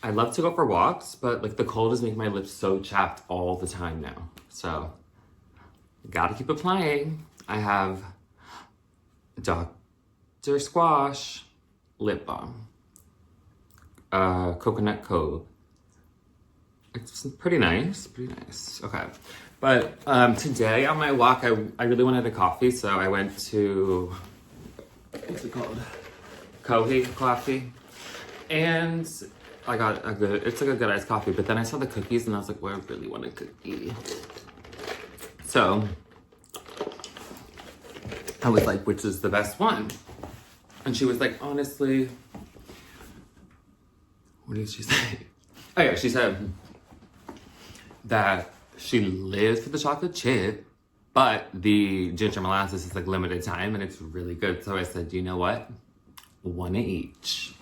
I love to go for walks, but like the cold is making my lips so chapped all the time now. So gotta keep applying. I have Dr. Squash lip balm, Coconut Cove. It's pretty nice, pretty nice. Okay. But today on my walk, I really wanted a coffee, so I went to, what's it called? Kohi Coffee. And I got it's like a good iced coffee, but then I saw the cookies and I was like, well, I really want a cookie. So I was like, which is the best one? And she was like, honestly, what did she say? Oh yeah, she said that she lives for the chocolate chip, but the ginger molasses is like limited time and it's really good. So I said, you know what? One of each.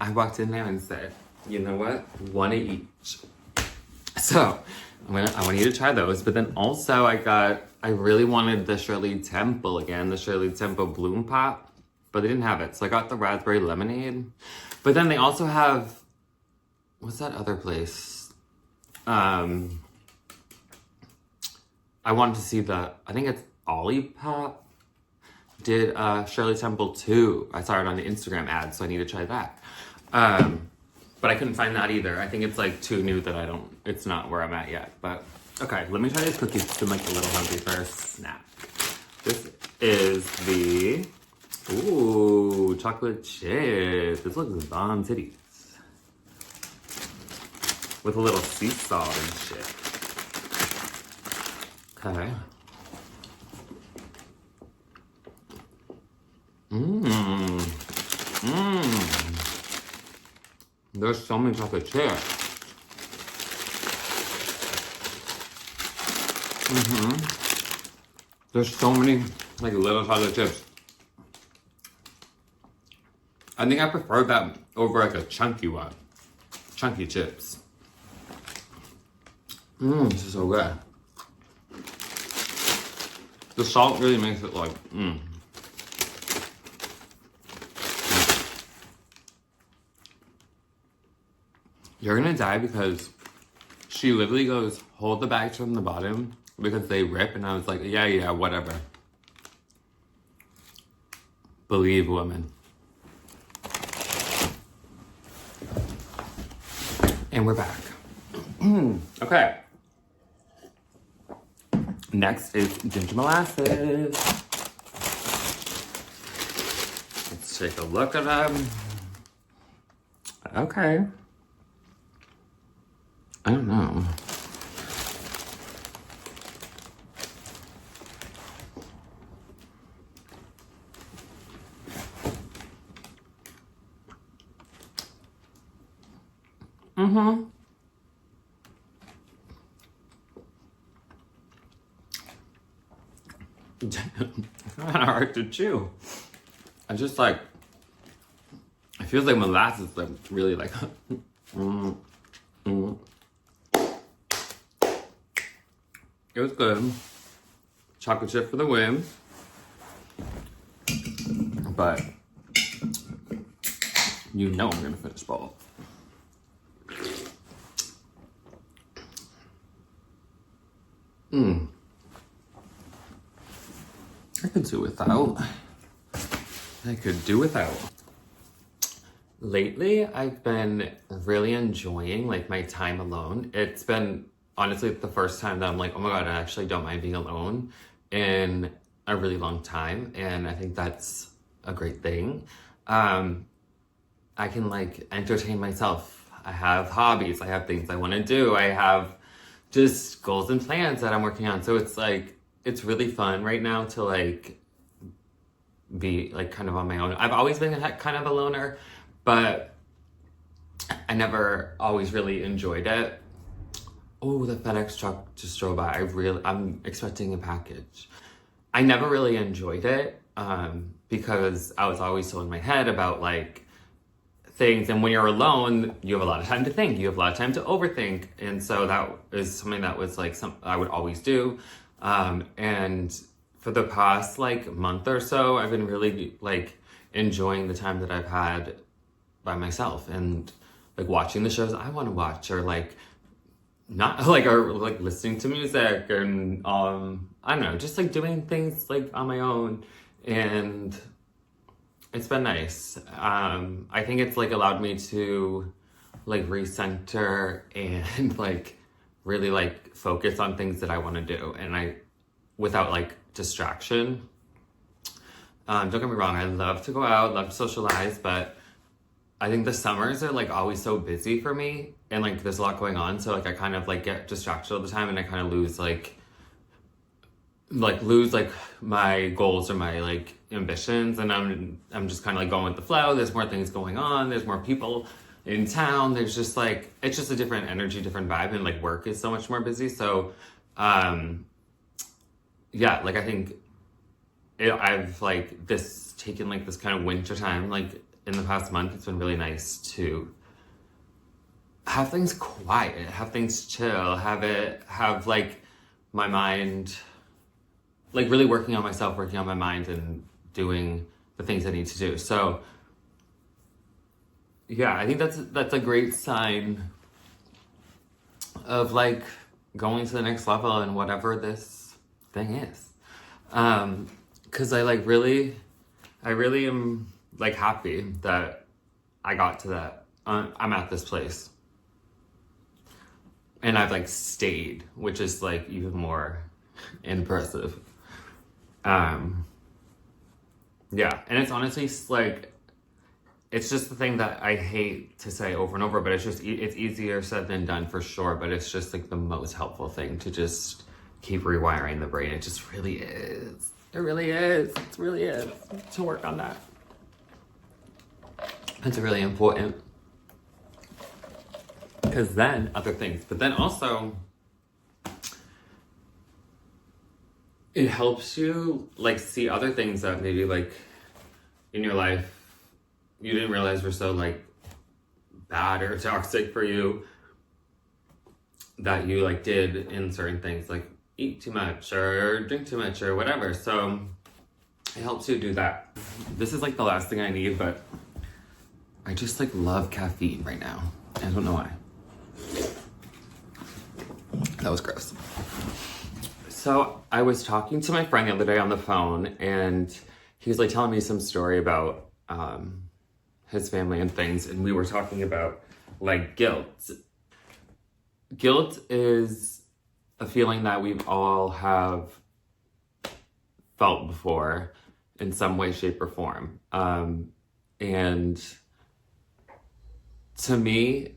I walked in there and said, you know what? One of each. So I want you to try those. But then also I really wanted the Shirley Temple again, the Shirley Temple Bloom Pop, but they didn't have it. So I got the raspberry lemonade. But then they also have, what's that other place? I wanted to see I think it's Olipop did Shirley Temple too. I saw it on the Instagram ad, so I need to try that. But I couldn't find that either. I think it's like too new that it's not where I'm at yet. But okay, let me try these cookies because I'm like a little hungry for a snack. This is the, ooh, chocolate chip. This looks bomb titties. With a little sea salt and shit. Okay. There's so many chocolate chips. There's so many like little chocolate chips. I think I prefer that over like a chunky one. Chunky chips. This is so good. The salt really makes it like, You're gonna die because she literally goes, hold the bags from the bottom because they rip. And I was like, yeah, whatever. Believe women. And we're back. Okay. Next is ginger molasses. Let's take a look at them. Okay. I don't know. It's kind of hard to chew. I just like, it feels like molasses, like really like, It was good. Chocolate chip for the win. But you know I'm gonna finish both. I could do without. I could do without. Lately, I've been really enjoying like my time alone. It's been honestly the first time that I'm like, oh my God, I actually don't mind being alone in a really long time. And I think that's a great thing. I can like entertain myself. I have hobbies. I have things I want to do. I have just goals and plans that I'm working on. So it's like, it's really fun right now to like be like kind of on my own. I've always been kind of a loner, but I never always really enjoyed it. Oh, the FedEx truck just drove by. I'm expecting a package. I never really enjoyed it because I was always so in my head about like things. And when you're alone, you have a lot of time to think. You have a lot of time to overthink. And so that is something that was like I would always do. And for the past like month or so, I've been really like enjoying the time that I've had by myself and like watching the shows I want to watch, or like not like, or like listening to music, and I don't know, just like doing things like on my own. And it's been nice. I think it's like allowed me to like recenter and like really like focus on things that I want to do, and without like distraction. Don't get me wrong, I love to go out, love to socialize, but I think the summers are like always so busy for me, and like there's a lot going on, so like I kind of like get distracted all the time, and I kind of lose my goals or my like ambitions, and I'm just kind of like going with the flow. There's more things going on, there's more people in town, there's just like, it's just a different energy, different vibe, and like work is so much more busy. So yeah, like I think I've like taken like this kind of winter time, like in the past month, it's been really nice to have things quiet, have things chill, have like my mind, like really working on myself, working on my mind, and doing the things I need to do. So yeah, I think that's a great sign of like going to the next level in whatever this thing is. 'Cause I really am like happy that I got to that. I'm at this place, and I've like stayed, which is like even more impressive. Yeah, and it's honestly like, it's just the thing that I hate to say over and over, but it's just, it's easier said than done for sure, but it's just like the most helpful thing to just keep rewiring the brain. It just really is. It really is. It really is. To work on that. It's really important. Because then other things, but then also it helps you like see other things that maybe like in your life you didn't realize were so like bad or toxic for you, that you like did in certain things, like eat too much or drink too much or whatever. So it helps you do that. This is like the last thing I need, but I just like love caffeine right now. I don't know why. That was gross. So I was talking to my friend the other day on the phone, and he was like telling me some story about his family and things, and we were talking about like guilt. Guilt is a feeling that we've all have felt before in some way, shape, or form. And to me,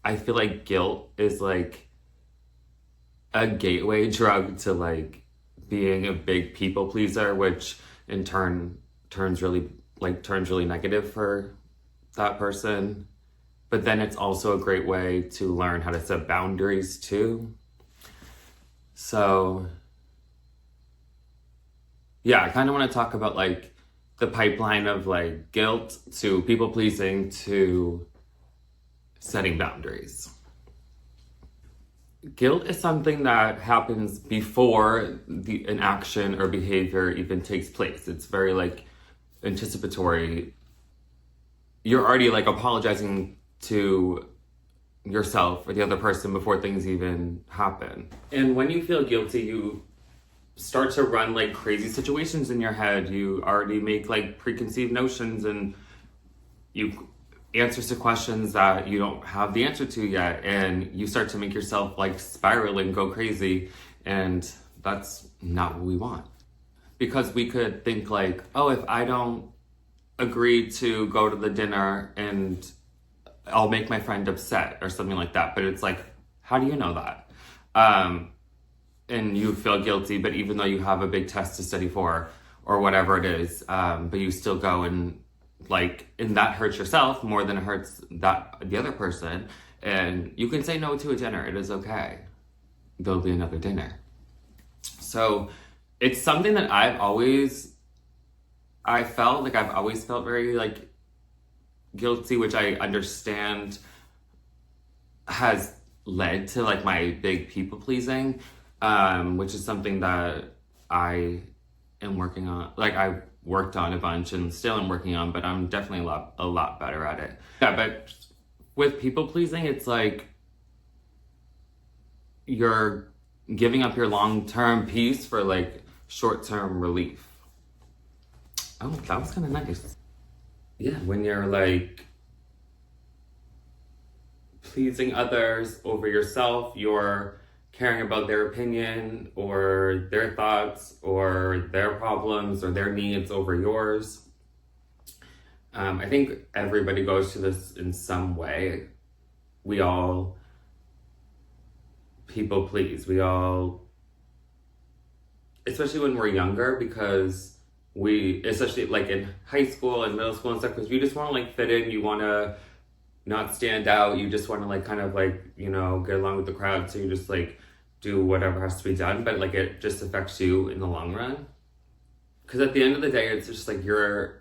I feel like guilt is like a gateway drug to like being a big people pleaser, which in turn turns really negative for that person. But then it's also a great way to learn how to set boundaries too. So yeah, I kind of want to talk about like the pipeline of like guilt to people pleasing to setting boundaries. Guilt is something that happens before an action or behavior even takes place. It's very like anticipatory. You're already like apologizing to yourself or the other person before things even happen. And when you feel guilty, you start to run like crazy situations in your head. You already make like preconceived notions, and you answers to questions that you don't have the answer to yet, and you start to make yourself like spiral and go crazy, and that's not what we want. Because we could think like, oh, if I don't agree to go to the dinner, and I'll make my friend upset or something like that. But it's like, how do you know that? And you feel guilty, but even though you have a big test to study for or whatever it is, but you still go, and like, and that hurts yourself more than it hurts the other person. And you can say no to a dinner. It is okay. There'll be another dinner. So it's something that I've always felt very like guilty, which I understand has led to like my big people pleasing, which is something that I am working on. Like worked on a bunch and still am working on, but I'm definitely a lot better at it. Yeah, but with people pleasing, it's like you're giving up your long-term peace for like short-term relief. Oh, that was kind of nice. Yeah, when you're like pleasing others over yourself, you're caring about their opinion or their thoughts or their problems or their needs over yours. I think everybody goes through this in some way. We all people please. We all, especially when we're younger, because especially like in high school and middle school and stuff, because you just want to like fit in, you want to not stand out, you just want to like kind of like, you know, get along with the crowd, so you just like do whatever has to be done, but like it just affects you in the long run. Because at the end of the day, it's just like you're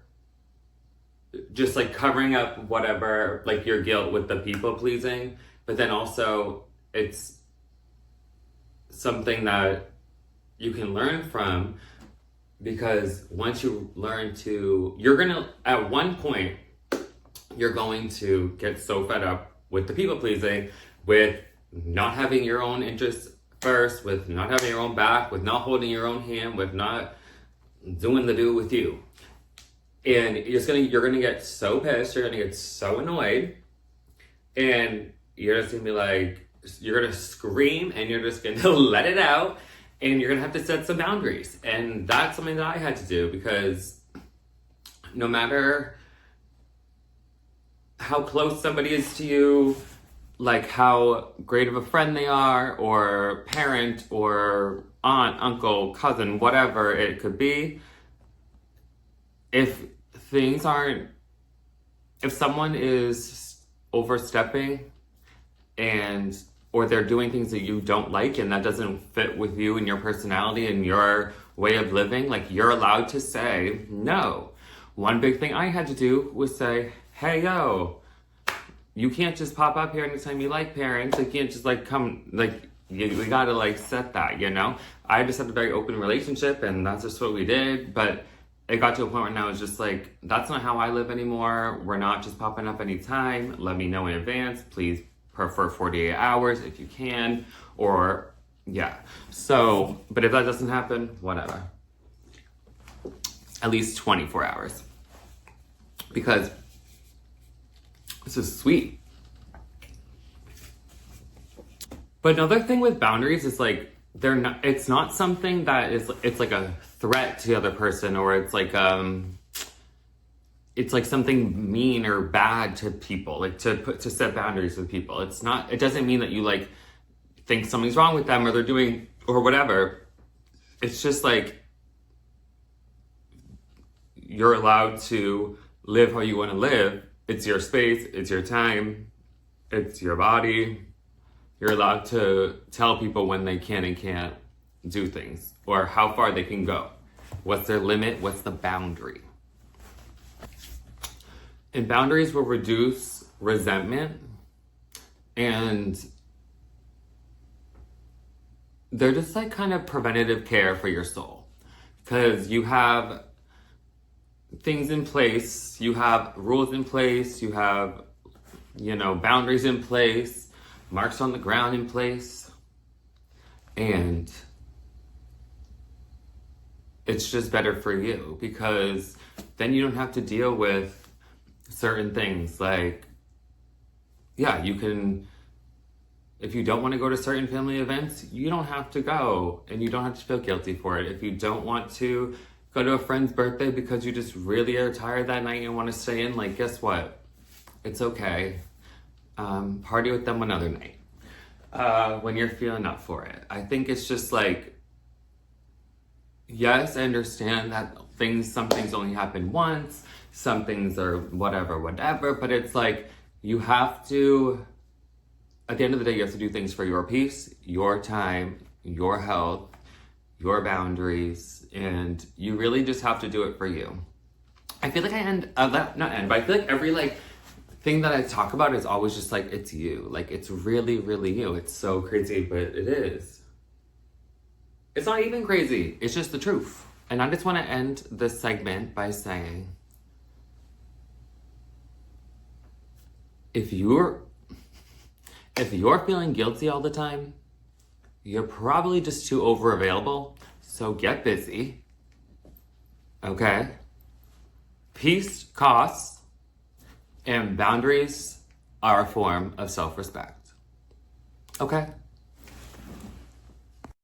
just like covering up whatever, like your guilt with the people pleasing, but then also it's something that you can learn from, because once you learn to, at one point, you're going to get so fed up with the people pleasing, with not having your own interests first, with not having your own back, with not holding your own hand, with not doing the do with you. And you're gonna get so pissed, you're gonna get so annoyed, and you're just gonna be like, you're gonna scream and you're just gonna let it out, and you're gonna have to set some boundaries. And that's something that I had to do, because no matter how close somebody is to you, like how great of a friend they are, or parent, or aunt, uncle, cousin, whatever it could be, if someone is overstepping or they're doing things that you don't like and that doesn't fit with you and your personality and your way of living, like, you're allowed to say no. One big thing I had to do was say, hey, yo, you can't just pop up here anytime you like, parents. You can't just like come, like, we gotta like set that, you know? I just had a very open relationship and that's just what we did, but it got to a point where now it's just like, that's not how I live anymore. We're not just popping up anytime. Let me know in advance. Please prefer 48 hours if you can, or yeah. So, but if that doesn't happen, whatever. At least 24 hours. Because this is sweet. But another thing with boundaries is like, it's not something that it's like a threat to the other person, or it's like something mean or bad to people, like to set boundaries with people. It doesn't mean that you like think something's wrong with them or they're doing or whatever. It's just like, you're allowed to live how you want to live. It's your space, it's your time, it's your body. You're allowed to tell people when they can and can't do things, or how far they can go. What's their limit? What's the boundary? And boundaries will reduce resentment, and they're just like kind of preventative care for your soul, because you have things in place, you have rules in place, you have, boundaries in place, marks on the ground in place, and it's just better for you, because then you don't have to deal with certain things. Like, yeah, you can, if you don't want to go to certain family events, you don't have to go, and you don't have to feel guilty for it. If you don't want to go to a friend's birthday because you just really are tired that night and want to stay in, like, guess what? It's okay. Party with them another night when you're feeling up for it. I think it's just like, yes, I understand that some things only happen once, some things are whatever, but it's like, you have to, at the end of the day, you have to do things for your peace, your time, your health, your boundaries, and you really just have to do it for you. I feel like but I feel like every thing that I talk about is always just like, it's you. Like, it's really, really you. It's so crazy, but it is. It's not even crazy. It's just the truth. And I just want to end this segment by saying, if you're feeling guilty all the time, you're probably just too overavailable. So get busy. Okay? Peace costs, and boundaries are a form of self-respect. Okay?